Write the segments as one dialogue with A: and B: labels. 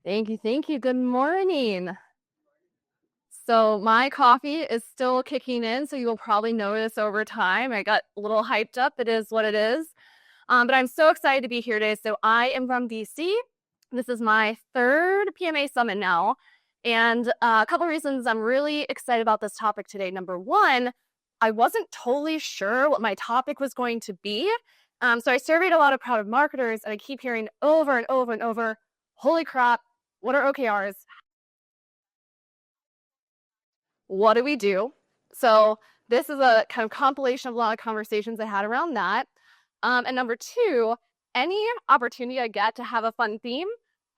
A: Thank you. Thank you. Good morning. So my coffee is still kicking in, so you will probably notice over time. I got a little hyped up. It is what it is. But I'm so excited to be here today. So I am from DC. This is my third PMA summit now. And a couple reasons I'm really excited about this topic today. Number one, I wasn't totally sure what my topic was going to be. So I surveyed a lot of product marketers, and I keep hearing over and over and over, holy crap, what are OKRs? What do we do? So this is a kind of compilation of a lot of conversations I had around that. And number two, any opportunity I get to have a fun theme,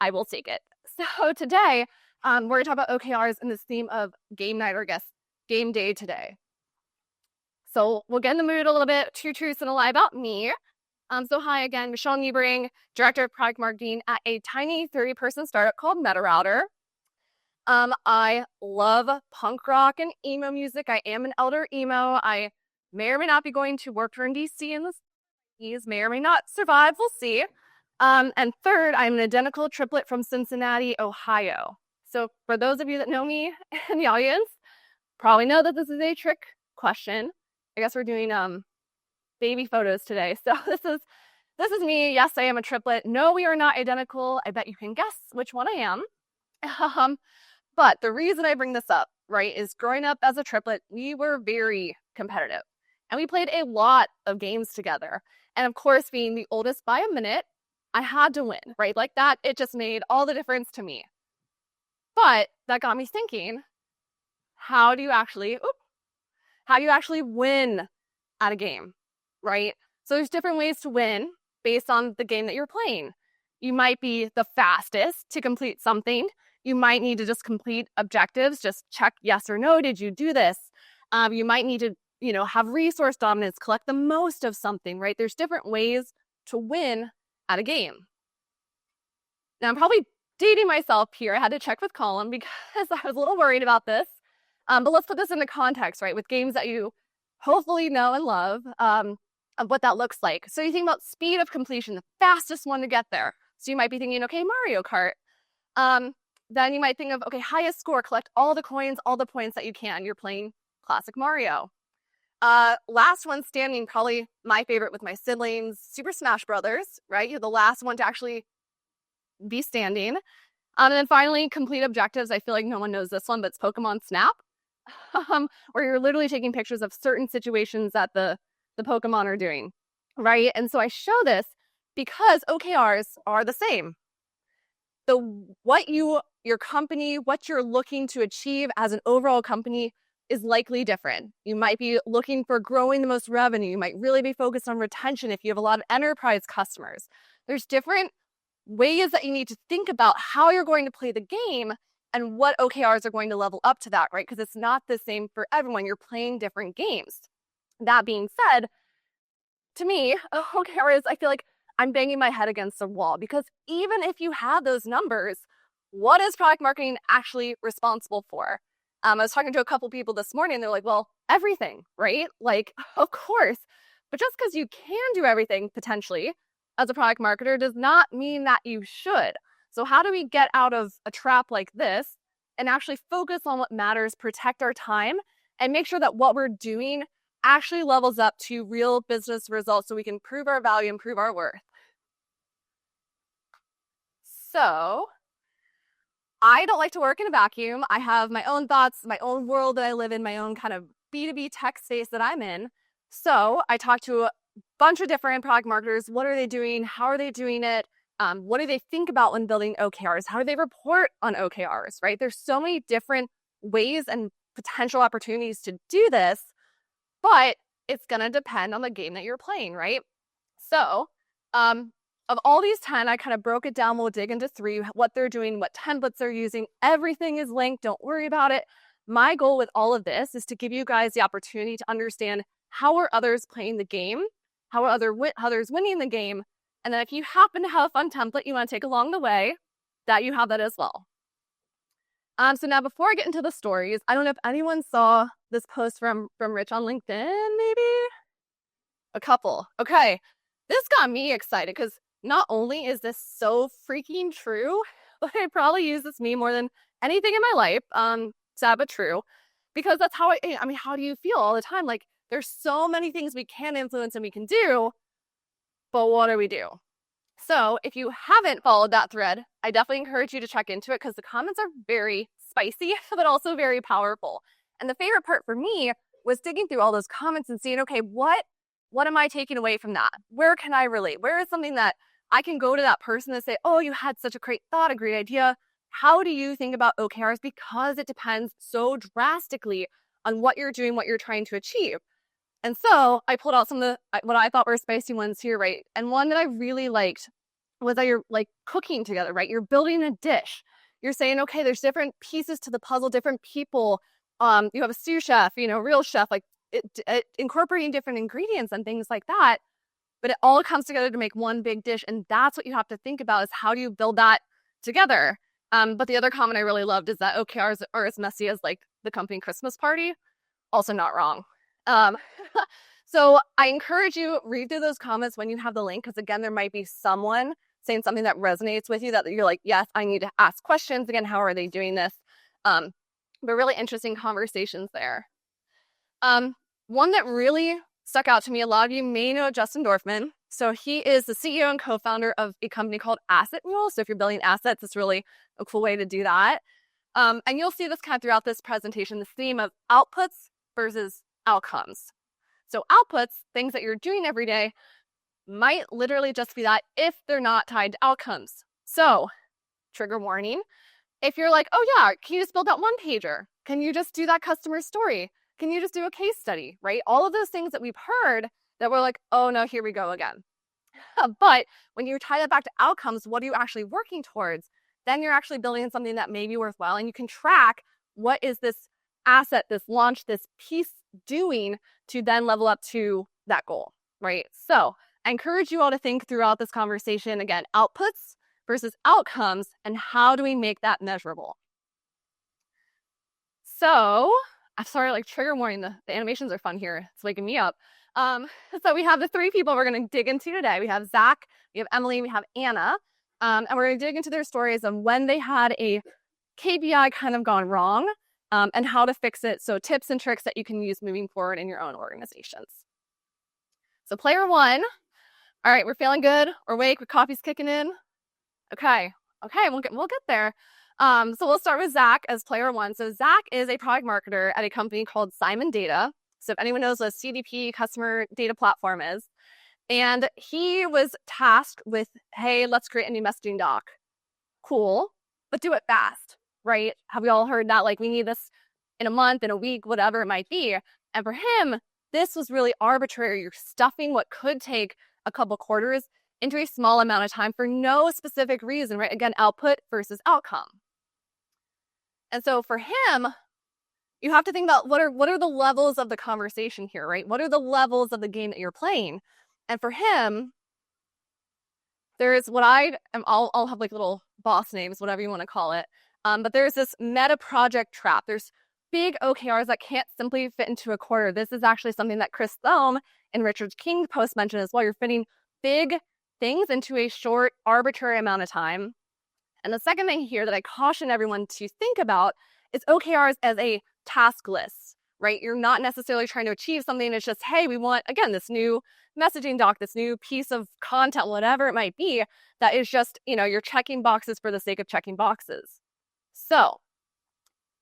A: I will take it. So today, we're going to talk about OKRs in this theme of game night, or I guess game day today. So we'll get in the mood a little bit. Two truths and a lie about me. So hi again, Michele Nieberding, Director of Product Marketing at a tiny 30-person startup called MetaRouter. I love punk rock and emo music. I am an elder emo. I may or may not be going to work in DC in the 70s, may or may not survive. We'll see. And third, I'm an identical triplet from Cincinnati, Ohio. So for those of you that know me in the audience, probably know that this is a trick question. I guess we're doing baby photos today. So this is me. Yes, I am a triplet. No, we are not identical. I bet you can guess which one I am. But the reason I bring this up, right, is growing up as a triplet, we were very competitive. And we played a lot of games together. And of course, being the oldest by a minute, I had to win, right? Like that, it just made all the difference to me. But that got me thinking, how do you actually win at a game, right? So there's different ways to win based on the game that you're playing. You might be the fastest to complete something. You might need to just complete objectives, just check yes or no, did you do this? You might need to, have resource dominance, collect the most of something, right? There's different ways to win at a game. Now, I'm probably dating myself here. I had to check with Colin because I was a little worried about this. But let's put this into context, right? With games that you hopefully know and love, of what that looks like. So you think about speed of completion, the fastest one to get there. So you might be thinking, okay, Mario Kart. Then you might think of, okay, highest score, collect all the coins, all the points that you can. You're playing classic Mario. Last one standing, probably my favorite with my siblings, Super Smash Brothers, right? You're the last one to actually be standing. And then finally, complete objectives. I feel like no one knows this one, but it's Pokemon Snap, where you're literally taking pictures of certain situations that the Pokemon are doing, right? And so I show this because OKRs are the same. What your company, what you're looking to achieve as an overall company is likely different. You might be looking for growing the most revenue. You might really be focused on retention if you have a lot of enterprise customers. There's different ways that you need to think about how you're going to play the game and what OKRs are going to level up to that, right? Because it's not the same for everyone. You're playing different games. That being said, to me, OKRs, I feel like I'm banging my head against the wall because even if you have those numbers, what is product marketing actually responsible for? I was talking to a couple people this morning. They're like, well, everything, right? Like, of course. But just because you can do everything potentially as a product marketer does not mean that you should. So how do we get out of a trap like this and actually focus on what matters, protect our time, and make sure that what we're doing actually levels up to real business results so we can prove our value and prove our worth? So I don't like to work in a vacuum. I have my own thoughts, my own world that I live in, my own kind of B2B tech space that I'm in. So I talked to a bunch of different product marketers. What are they doing? How are they doing it? What do they think about when building OKRs? How do they report on OKRs, right? There's so many different ways and potential opportunities to do this, but it's going to depend on the game that you're playing, right? So of all these 10, I kind of broke it down. We'll dig into 3, what they're doing, what templates they're using. Everything is linked. Don't worry about it. My goal with all of this is to give you guys the opportunity to understand how are others playing the game, how are others winning the game, and then if you happen to have a fun template you want to take along the way, that you have that as well. So now before I get into the stories, I don't know if anyone saw this post from Rich on LinkedIn, maybe? A couple. Okay. This got me excited because not only is this so freaking true, but I probably use this meme more than anything in my life. Sad but true, because that's how I mean, how do you feel all the time? Like, there's so many things we can influence and we can do, but what do we do? So if you haven't followed that thread, I definitely encourage you to check into it because the comments are very spicy, but also very powerful. And the favorite part for me was digging through all those comments and seeing, okay, what am I taking away from that? Where can I relate? Where is something that I can go to that person and say, oh, you had such a great thought, a great idea. How do you think about OKRs? Because it depends so drastically on what you're doing, what you're trying to achieve. And so I pulled out some of the, what I thought were spicy ones here, right? And one that I really liked was that you're like cooking together, right? You're building a dish. You're saying, okay, there's different pieces to the puzzle, different people. You have a sous chef, real chef, like incorporating different ingredients and things like that. But it all comes together to make one big dish. And that's what you have to think about is how do you build that together? But the other comment I really loved is that OKRs are as messy as like the company Christmas party. Also not wrong. So I encourage you, read through those comments when you have the link, because again, there might be someone saying something that resonates with you that you're like, yes, I need to ask questions. Again, how are they doing this? But really interesting conversations there. One that really stuck out to me, a lot of you may know Justin Dorfman. So he is the CEO and co-founder of a company called Asset Mule. So if you're building assets, it's really a cool way to do that. And you'll see this kind of throughout this presentation, the theme of outputs versus outcomes. So outputs, things that you're doing every day, might literally just be that if they're not tied to outcomes. So, trigger warning, if you're like, oh yeah, can you just build that one pager? Can you just do that customer story? Can you just do a case study, right? All of those things that we've heard that we're like, oh no, here we go again. But when you tie that back to outcomes, what are you actually working towards? Then you're actually building something that may be worthwhile, and you can track what is this asset, this launch, this piece doing to then level up to that goal, right? So I encourage you all to think throughout this conversation, again, outputs versus outcomes, and how do we make that measurable? So I'm sorry, like trigger warning, the animations are fun here. It's waking me up. So we have the three people we're going to dig into today. We have Zach, we have Emily, we have Anna, and we're going to dig into their stories of when they had a KPI kind of gone wrong, and how to fix it. So tips and tricks that you can use moving forward in your own organizations. So player one, all right, we're feeling good. We're awake. The coffee's kicking in. Okay, we'll get there. So we'll start with Zach as player one. So Zach is a product marketer at a company called Simon Data. So if anyone knows what a CDP, customer data platform, is, and he was tasked with, hey, let's create a new messaging doc. Cool, but do it fast, right? Have we all heard that? Like, we need this in a month, in a week, whatever it might be. And for him, this was really arbitrary. You're stuffing what could take a couple quarters into a small amount of time for no specific reason, right? Again, output versus outcome. And so for him, you have to think about what are the levels of the conversation here, right? What are the levels of the game that you're playing? And for him, there's what I'll have like little boss names, whatever you want to call it. But there's this meta project trap. There's big OKRs that can't simply fit into a quarter. This is actually something that Chris Thome and Richard King's post mentioned as well. You're fitting big things into a short, arbitrary amount of time. And the second thing here that I caution everyone to think about is OKRs as a task list, right? You're not necessarily trying to achieve something. It's just, hey, we want, again, this new messaging doc, this new piece of content, whatever it might be, that is just, you're checking boxes for the sake of checking boxes. So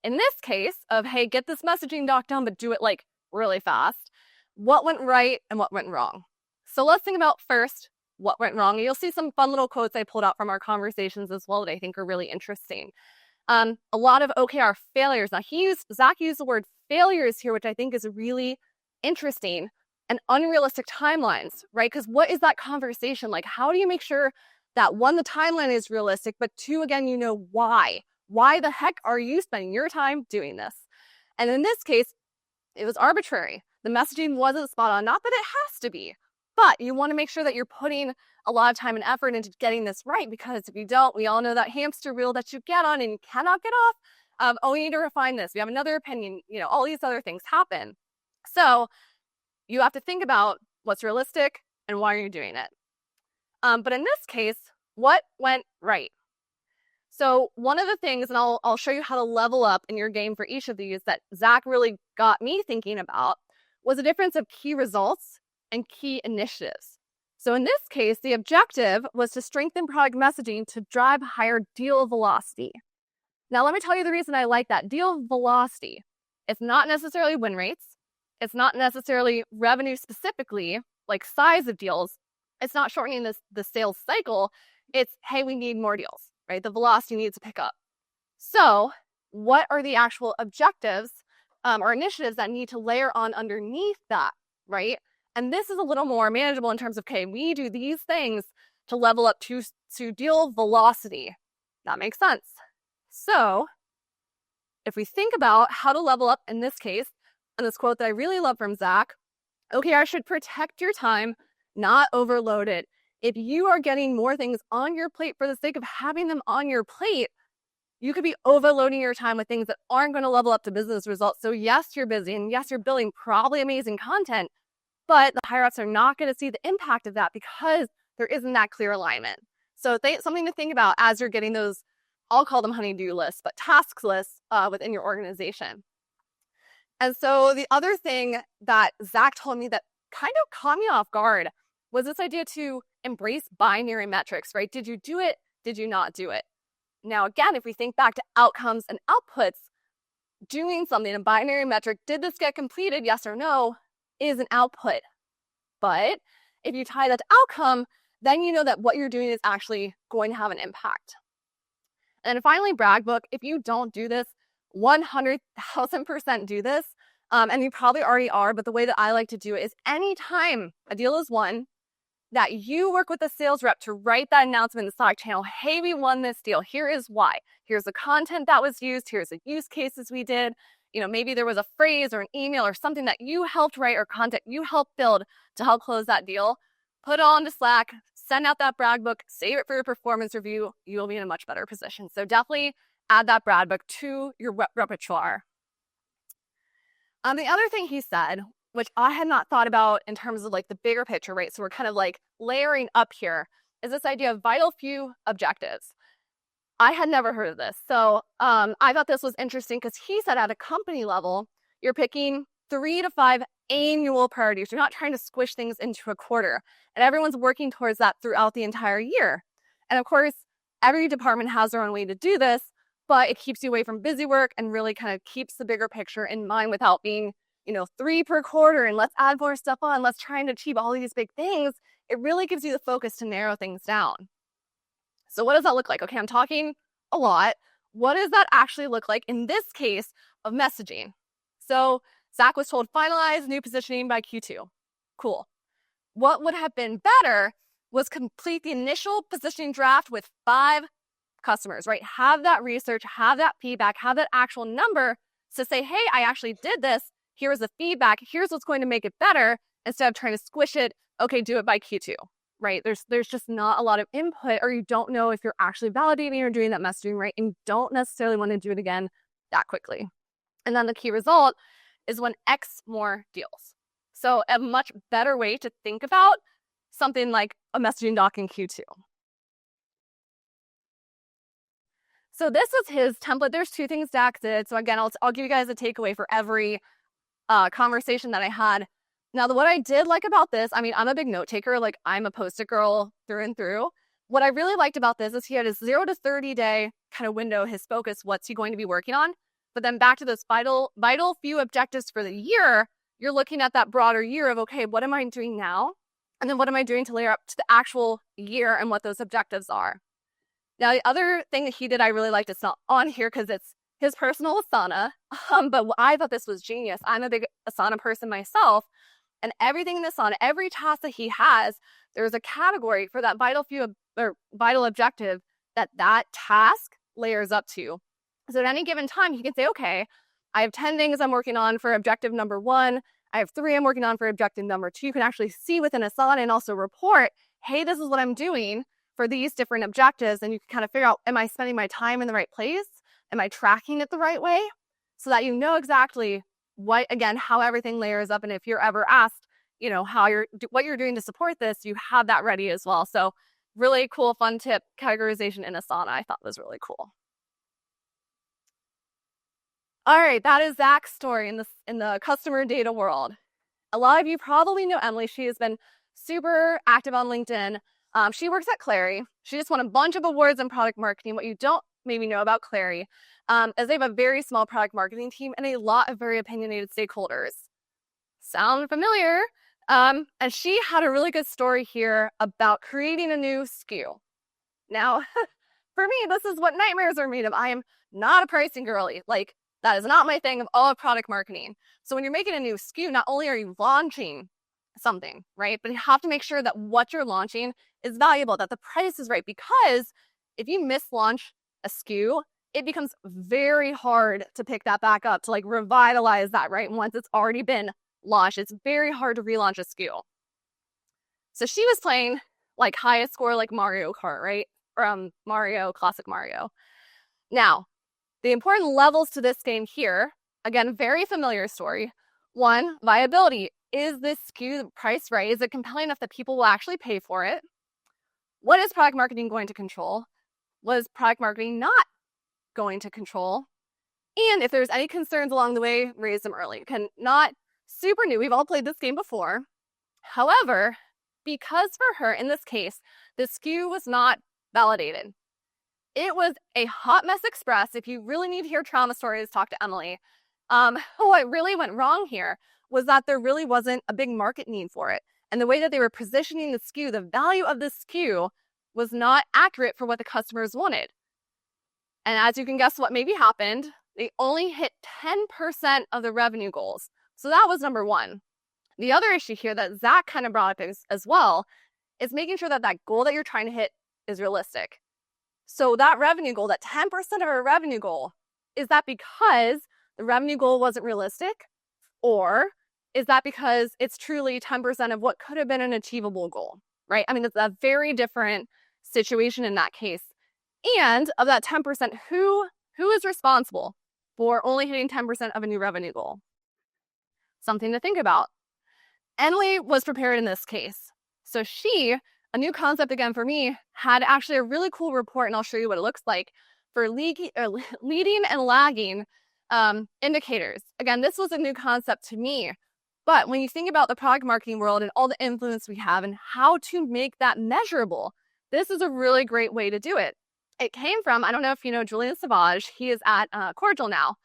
A: in this case of, hey, get this messaging doc done, but do it like really fast, what went right and what went wrong? So let's think about first what went wrong. You'll see some fun little quotes I pulled out from our conversations as well that I think are really interesting. A lot of OKR failures. Now Zach used the word failures here, which I think is really interesting, and unrealistic timelines, right? Because what is that conversation like? How do you make sure that one, the timeline is realistic, but two, again, why? Why the heck are you spending your time doing this? And in this case, it was arbitrary. The messaging wasn't spot on. Not that it has to be, but you want to make sure that you're putting a lot of time and effort into getting this right, because if you don't, we all know that hamster wheel that you get on and you cannot get off. Oh, we need to refine this. We have another opinion. All these other things happen. So you have to think about what's realistic and why are you doing it. But in this case, what went right? So one of the things, and I'll show you how to level up in your game for each of these, that Zach really got me thinking about was the difference of key results and key initiatives. So in this case, the objective was to strengthen product messaging to drive higher deal velocity. Now, let me tell you the reason I like that. Deal velocity. It's not necessarily win rates. It's not necessarily revenue specifically, like size of deals. It's not shortening the sales cycle. It's, hey, we need more deals, right? The velocity needs to pick up. So what are the actual objectives or initiatives that need to layer on underneath that, right? And this is a little more manageable in terms of, okay, we do these things to level up to deal velocity. That makes sense. So if we think about how to level up in this case, and this quote that I really love from Zach, OKR should protect your time, not overload it. If you are getting more things on your plate for the sake of having them on your plate, you could be overloading your time with things that aren't going to level up to business results. So yes, you're busy, and yes, you're building probably amazing content, but the higher ups are not going to see the impact of that because there isn't that clear alignment. So something to think about as you're getting those, I'll call them honey-do lists, but task lists within your organization. And so the other thing that Zach told me that kind of caught me off guard was this idea to embrace binary metrics, right? Did you do it? Did you not do it? Now, again, if we think back to outcomes and outputs, doing something, a binary metric, did this get completed, yes or no, is an output. But if you tie that to outcome, then you know that what you're doing is actually going to have an impact. And then finally, brag book. If you don't do this, 100,000% do this. And you probably already are, but the way that I like to do it is anytime a deal is won, that you work with a sales rep to write that announcement in the Slack channel. Hey, we won this deal. Here is why. Here's the content that was used. Here's the use cases we did. Maybe there was a phrase or an email or something that you helped write or content you helped build to help close that deal. Put it on to Slack, send out that brag book, save it for your performance review. You will be in a much better position. So definitely add that brag book to your repertoire. The other thing he said, which I had not thought about in terms of like the bigger picture, right? So we're kind of like layering up here, is this idea of vital few objectives. I had never heard of this. So I thought this was interesting because he said at a company level, you're picking 3 to 5 annual priorities. You're not trying to squish things into a quarter. And everyone's working towards that throughout the entire year. And of course, every department has their own way to do this, but it keeps you away from busy work and really kind of keeps the bigger picture in mind without being 3 per quarter and let's add more stuff on, let's try and achieve all these big things. It really gives you the focus to narrow things down. So what does that look like? Okay, I'm talking a lot. What does that actually look like in this case of messaging? So Zach was told finalize new positioning by Q2. Cool. What would have been better was complete the initial positioning draft with 5 customers, right? Have that research, have that feedback, have that actual number to say, hey, I actually did this. Here's the feedback. Here's what's going to make it better instead of trying to squish it. Okay, do it by Q2, right? There's just not a lot of input, or you don't know if you're actually validating or doing that messaging right, and you don't necessarily want to do it again that quickly. And then the key result is when X more deals. So a much better way to think about something like a messaging doc in Q2. So this was his template. There's 2 things Zach did. So again, I'll give you guys a takeaway for every conversation that I had. Now, what I did like about this, I'm a big note taker. Like, I'm a Post-it girl through and through. What I really liked about this is he had his 0 to 30 day kind of window, his focus, what's he going to be working on? But then back to those vital few objectives for the year, you're looking at that broader year of, okay, what am I doing now? And then what am I doing to layer up to the actual year and what those objectives are? Now, the other thing that he did I really liked, it's not on here because it's his personal Asana, but I thought this was genius. I'm a big Asana person myself, and everything in Asana, every task that he has, there's a category for that vital objective that task layers up to. So at any given time, he can say, okay, I have 10 things I'm working on for objective number 1. I have 3 I'm working on for objective number 2. You can actually see within Asana and also report, hey, this is what I'm doing for these different objectives. And you can kind of figure out, am I spending my time in the right place? Am I tracking it the right way? So that you know exactly how everything layers up. And if you're ever asked, what you're doing to support this, you have that ready as well. So really cool, fun tip, categorization in Asana, I thought was really cool. All right, that is Zach's story in the customer data world. A lot of you probably know Emily. She has been super active on LinkedIn. She works at Clary. She just won a bunch of awards in product marketing. What you don't maybe know about Clary is they have a very small product marketing team and a lot of very opinionated stakeholders. Sound familiar? And she had a really good story here about creating a new SKU. Now, for me, this is what nightmares are made of. I am not a pricing girly. Like, that is not my thing of all of product marketing. So when you're making a new SKU, not only are you launching something, right, but you have to make sure that what you're launching is valuable, that the price is right, because if you mislaunch a SKU, it becomes very hard to pick that back up, to like revitalize that, right? Once it's already been launched, it's very hard to relaunch a SKU. So she was playing like highest score, like Mario Kart, right? From Mario, classic Mario. Now, the important levels to this game here, again, very familiar story. One, viability. Is this SKU price right? Is it compelling enough that people will actually pay for it? What is product marketing going to control? What is product marketing not going to control? And if there's any concerns along the way, raise them early. Not super new. We've all played this game before. However, because for her, in this case, the SKU was not validated. It was a hot mess express. If you really need to hear trauma stories, talk to Emily. What really went wrong here was that there really wasn't a big market need for it. And the way that they were positioning the SKU, the value of the SKU was not accurate for what the customers wanted. And as you can guess what maybe happened, they only hit 10% of the revenue goals. So that was number one. The other issue here that Zach kind of brought up as well is making sure that that goal that you're trying to hit is realistic. So that revenue goal, that 10% of our revenue goal, is that because the revenue goal wasn't realistic? Or is that because it's truly 10% of what could have been an achievable goal, right? I mean, it's a very different situation in that case. And of that 10%, who is responsible for only hitting 10% of a new revenue goal? Something to think about. Emily was prepared in this case. So she, a new concept again for me, had actually a really cool report, and I'll show you what it looks like, for leading and lagging indicators. Again, this was a new concept to me, but when you think about the product marketing world and all the influence we have and how to make that measurable, this is a really great way to do it. It came from, I don't know if you know Julian Savage, he is at Cordial now,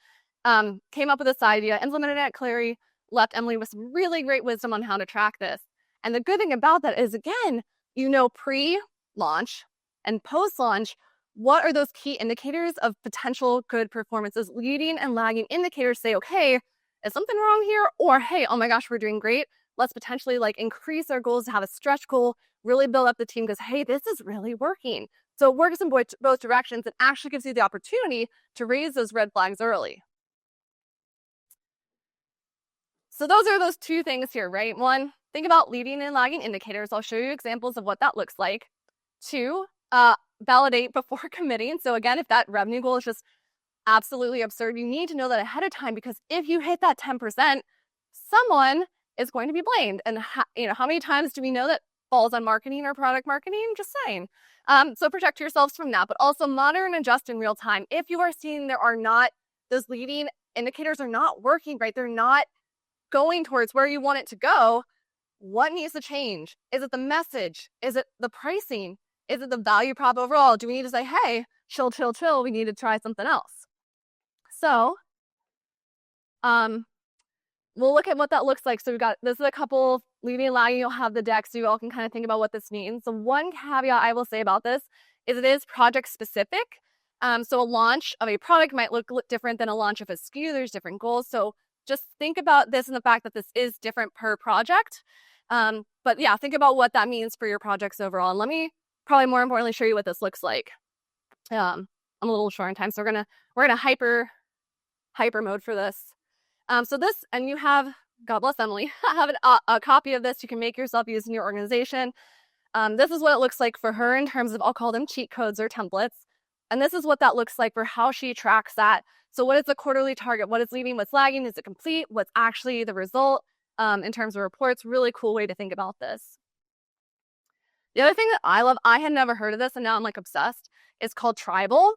A: came up with this idea, implemented it at Clary, left Emily with some really great wisdom on how to track this. And the good thing about that is, again, you know, pre-launch and post-launch, what are those key indicators of potential good performances? Leading and lagging indicators say, okay, is something wrong here? Or, hey, oh my gosh, we're doing great. Let's potentially like increase our goals to have a stretch goal, really build up the team because, hey, this is really working. So it works in both directions and actually gives you the opportunity to raise those red flags early. So those are those two things here, right? One, think about leading and lagging indicators. I'll show you examples of what that looks like. Two, validate before committing. So again, if that revenue goal is just absolutely absurd, you need to know that ahead of time, because if you hit that 10%, someone is going to be blamed. And how many times do we know that falls on marketing or product marketing? Just saying. So protect yourselves from that, but also monitor and adjust in real time. If you are seeing those leading indicators are not working, right? They're not going towards where you want it to go. What needs to change? Is it the message? Is it the pricing? Is it the value prop overall? Do we need to say, hey, chill, we need to try something else? So we'll look at what that looks like. So this is a couple leading and lagging. You'll have the deck so you all can kind of think about what this means. So one caveat I will say about this is it is project specific. So a launch of a product might look different than a launch of a SKU. There's different goals. So just think about this and the fact that this is different per project. But yeah, think about what that means for your projects overall. And let me probably more importantly show you what this looks like. I'm a little short on time, so we're gonna hyper mode for this. So this, and you have, God bless Emily, have a copy of this you can make yourself use in your organization. This is what it looks like for her in terms of, I'll call them cheat codes or templates. And this is what that looks like for how she tracks that. So what is the quarterly target? What is leading? What's lagging? Is it complete? What's actually the result in terms of reports? Really cool way to think about this. The other thing that I love, I had never heard of this and now I'm like obsessed, is called Tribal.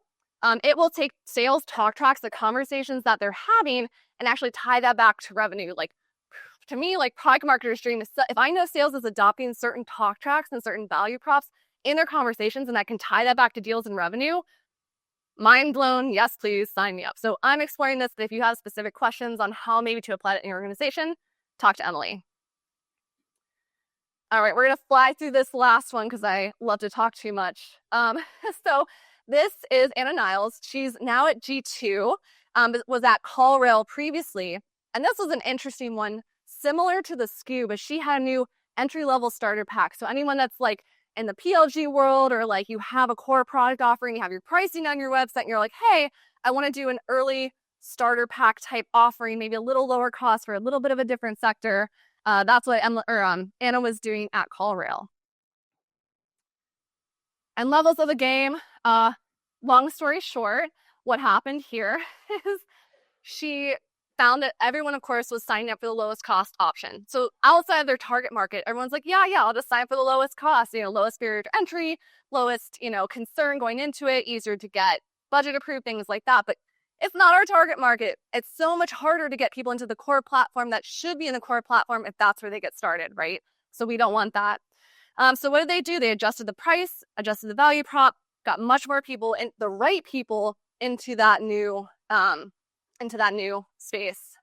A: It will take sales talk tracks, the conversations that they're having, and actually tie that back to revenue. Like, to me, like, product marketers' dream is, if I know sales is adopting certain talk tracks and certain value props in their conversations and I can tie that back to deals and revenue, mind blown. Yes, please sign me up. So I'm exploring this, but if you have specific questions on how maybe to apply it in your organization, talk to Emily. All right, we're going to fly through this last one because I love to talk too much. So this is Anna Niles. She's now at G2, but was at CallRail previously. And this was an interesting one, similar to the SKU, but she had a new entry-level starter pack. So anyone that's like in the PLG world, or like you have a core product offering, you have your pricing on your website, and you're like, hey, I want to do an early starter pack type offering, maybe a little lower cost for a little bit of a different sector. That's what Anna was doing at CallRail. And levels of the game, long story short, what happened here is she found that everyone, of course, was signing up for the lowest cost option. So outside of their target market, everyone's like, yeah, I'll just sign up for the lowest cost, lowest barrier to entry, lowest, concern going into it, easier to get budget approved, things like that. But it's not our target market. It's so much harder to get people into the core platform that should be in the core platform if that's where they get started, right? So we don't want that. So what did they do? They adjusted the price, adjusted the value prop, got much more people, and the right people into that new space.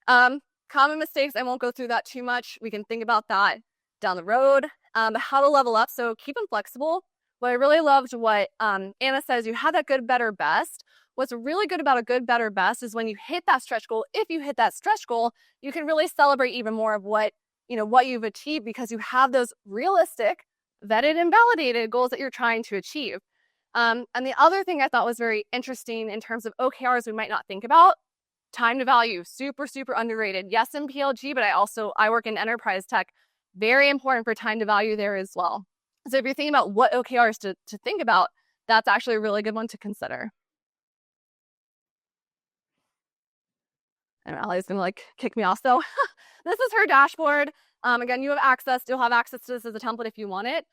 A: Common mistakes, I won't go through that too much. We can think about that down the road. How to level up, so keep them flexible. What I really loved what Anna says, you have that good, better, best. What's really good about a good, better, best is when you hit that stretch goal, if you hit that stretch goal, you can really celebrate even more of what you've achieved because you have those realistic, vetted, and validated goals that you're trying to achieve. And the other thing I thought was very interesting in terms of OKRs we might not think about, time to value, super, super underrated. Yes, in PLG, but I work in enterprise tech. Very important for time to value there as well. So if you're thinking about what OKRs to think about, that's actually a really good one to consider. And Allie's gonna kick me off. So this is her dashboard. Again, you'll have access to this as a template if you want it.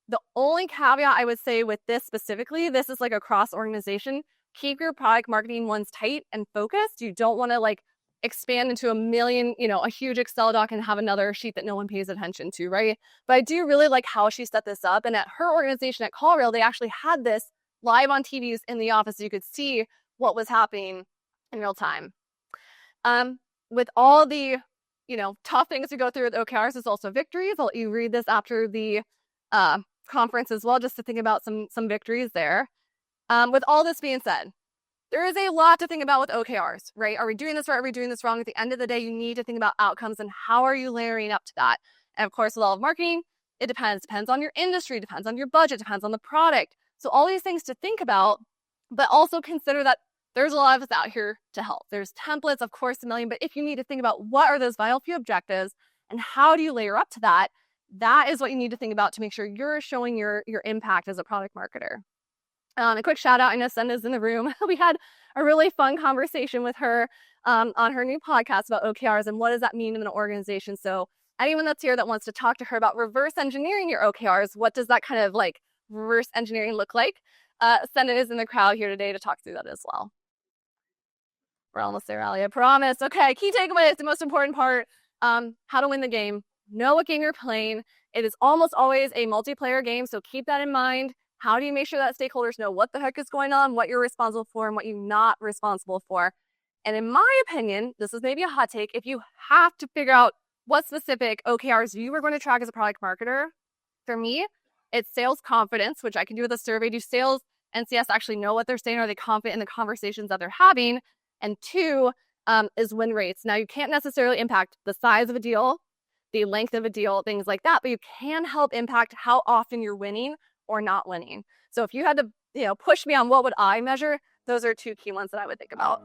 A: The only caveat I would say with this specifically, this is like a cross organization. Keep your product marketing ones tight and focused. You don't want to expand into a huge Excel doc and have another sheet that no one pays attention to, right? But I do really like how she set this up. And at her organization at CallRail, they actually had this live on TVs in the office so you could see what was happening in real time. With all the, tough things to go through with OKRs, there's also victories. I'll let you read this after the conference as well, just to think about some victories there. With all this being said, there is a lot to think about with OKRs, right? Are we doing this right? Are we doing this wrong? At the end of the day, you need to think about outcomes and how are you layering up to that? And of course, with all of marketing, it depends on your industry, depends on your budget, depends on the product. So all these things to think about, but also consider that there's a lot of us out here to help. There's templates, of course, a million, but if you need to think about what are those vital few objectives and how do you layer up to that, that is what you need to think about to make sure you're showing your impact as a product marketer. A quick shout out, I know Senda's in the room. We had a really fun conversation with her on her new podcast about OKRs and what does that mean in an organization. So anyone that's here that wants to talk to her about reverse engineering your OKRs, what does that kind of reverse engineering look like? Senda is in the crowd here today to talk through that as well. We're almost there, Ali, I promise. Okay, key takeaways, the most important part, how to win the game. Know what game you're playing. It is almost always a multiplayer game, so keep that in mind. How do you make sure that stakeholders know what the heck is going on, what you're responsible for, and what you're not responsible for? And in my opinion, this is maybe a hot take, if you have to figure out what specific OKRs you are going to track as a product marketer, for me, it's sales confidence, which I can do with a survey. Do sales NCS actually know what they're saying? Are they confident in the conversations that they're having? And 2 is win rates. Now, you can't necessarily impact the size of a deal, the length of a deal, things like that, but you can help impact how often you're winning or not winning. So if you had to, push me on what would I measure, those are 2 key ones that I would think about.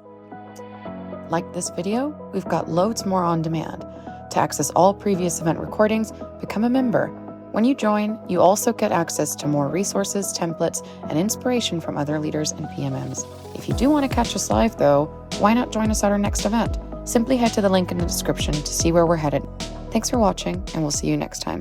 B: Like this video? We've got loads more on demand. To access all previous event recordings, become a member. When you join, you also get access to more resources, templates, and inspiration from other leaders and PMMs. If you do want to catch us live, though, why not join us at our next event? Simply head to the link in the description to see where we're headed. Thanks for watching, and we'll see you next time.